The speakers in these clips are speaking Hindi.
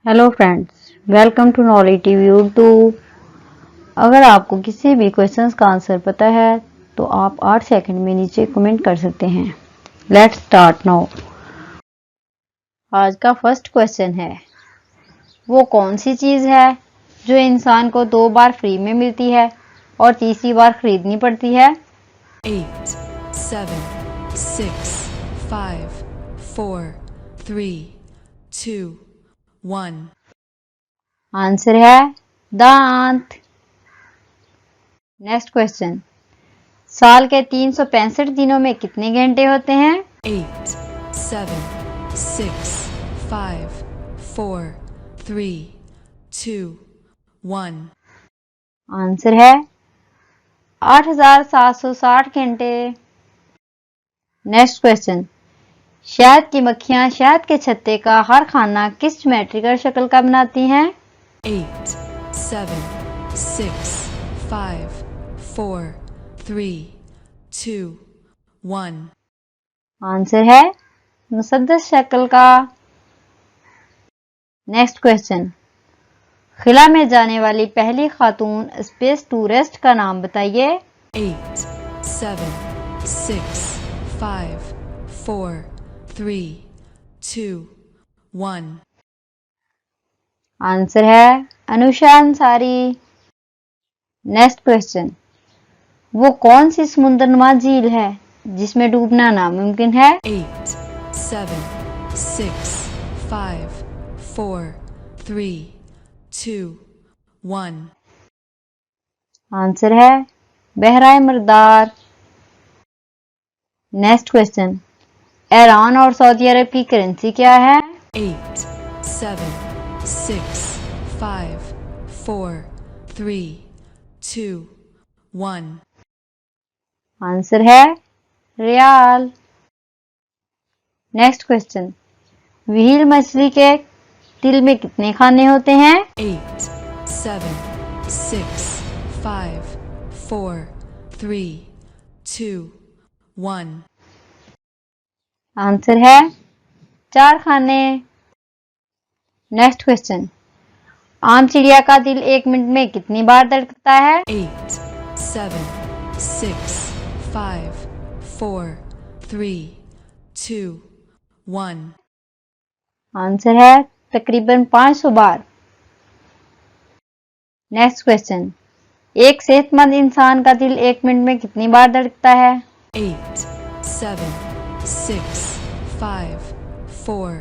Hello friends, welcome to knowledge TV YouTube. अगर आपको किसी भी क्वेश्चंस का आंसर पता है तो आप 8 सेकंड में नीचे कमेंट कर सकते हैं। Let's start now. आज का फर्स्ट क्वेश्चन है, वो कौन सी चीज़ है जो इंसान को 2 बार फ्री में मिलती है और तीसरी बार खरीदनी पड़ती है? 8, 7, 6, 5, 4, 3, 2, 1. आंसर है दांत। नेक्स्ट क्वेश्चन, साल के 365 दिनों में कितने घंटे होते हैं? 8, 7, 6, 5, 4, 3, 2, 1. आंसर है 8760 घंटे। नेक्स्ट क्वेश्चन, शहद की मक्खियां शहद के छत्ते का हर खाना किस ज्योमेट्रिकल शक्ल का बनाती हैं? 8, 7, 6, 5, 4, 3, 2, 1. आंसर है मुसद्दस शक्ल का। नेक्स्ट क्वेश्चन, खिला में जाने वाली पहली खातून स्पेस टूरिस्ट का नाम बताइए। 8, 7, 6, 5, 4, 3, 2, 1. आंसर है अनुषा अंसारी। नेक्स्ट क्वेश्चन, वो कौन सी समुद्रनुमा झील है जिसमें डूबना नामुमकिन है? 8, 7, 6, 5, 4, 3, 2, 1. आंसर है बहराए मर्दार। नेक्स्ट क्वेश्चन, ईरान और सऊदी अरब की करेंसी क्या है? 8, 7, 6, 5, 4, 3, 2, 1. आंसर है रियाल। नेक्स्ट क्वेश्चन, व्हील मछली के तिल में कितने खाने होते हैं? 8, 7, 6, 5, 4, 3, 2, 1. आंसर है 4 खाने। नेक्स्ट क्वेश्चन, आम चिड़िया का दिल 1 मिनट में कितनी बार धड़कता है? 8, 7, 6, 5, 4, 3, 2, 1. आंसर है तकरीबन 500 बार। नेक्स्ट क्वेश्चन, एक सेहतमंद इंसान का दिल 1 मिनट में कितनी बार धड़कता है? 8, 7, 6, 5, 4,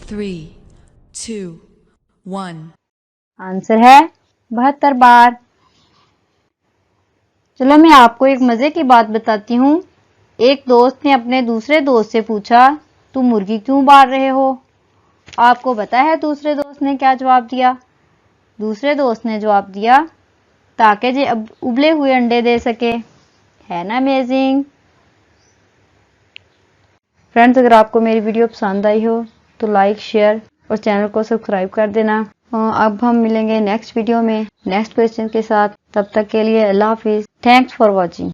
3, 2, 1. आंसर है 72 बार। चलो मैं आपको एक मजे की बात बताती हूँ। एक दोस्त ने अपने दूसरे दोस्त से पूछा, तुम मुर्गी क्यों मार रहे हो? आपको पता है दूसरे दोस्त ने क्या जवाब दिया? दूसरे दोस्त ने जवाब दिया, ताकि ये अब उबले हुए अंडे दे सके। है ना अमेजिंग? फ्रेंड्स, अगर आपको मेरी वीडियो पसंद आई हो तो लाइक, शेयर और चैनल को सब्सक्राइब कर देना। अब हम मिलेंगे नेक्स्ट वीडियो में नेक्स्ट क्वेश्चन के साथ। तब तक के लिए अल्लाह हाफिज। Thanks for watching.